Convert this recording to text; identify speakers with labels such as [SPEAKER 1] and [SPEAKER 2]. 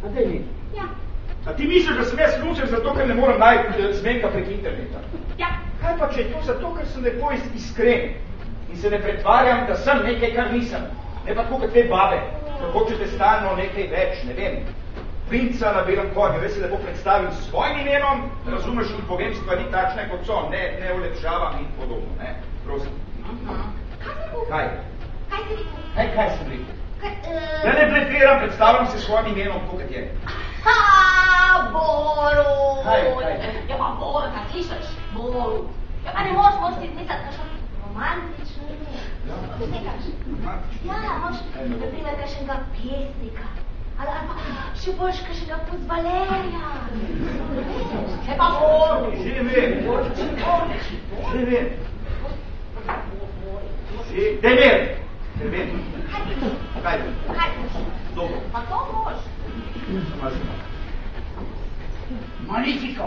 [SPEAKER 1] A daj mi.
[SPEAKER 2] Ja.
[SPEAKER 3] A ti misliš, da sem jaz lučen zato, ker ne moram najti zmenka prek interneta?
[SPEAKER 2] Ja.
[SPEAKER 3] Kaj pa, če je to zato, ker sem lepo iskren in se ne pretvarjam, da sem nekaj, kar nisem? Ne pa tako, kot te babe, da hočete stalno nekaj več, ne vem. Princa na belem konju, jaz se lepo predstavim s svojim imenom, razumeš, in povem stvari takšne, kot so, ne ulepšavam in podobno, ne? Prosim. Kaj?
[SPEAKER 2] Kaj si rekel?
[SPEAKER 3] Kaj sem rekel? Ja ne blefiram, predstavljam se s svojim imenom, tako kot je.
[SPEAKER 2] Boru!
[SPEAKER 3] Kaj?
[SPEAKER 2] Ja pa Boru, kaj slišaš? Boru. Ja pa ne moraš si izmisliti kakšen romantični ime. Ja, moš, na primer, kakšnega pesnika. Ali pa še boš kakšnega fuzbalerja. Ne pa Boru.
[SPEAKER 3] Že vem. Daj ver. Kaj? Dobro.
[SPEAKER 2] Pa to moš.
[SPEAKER 3] Magnifico.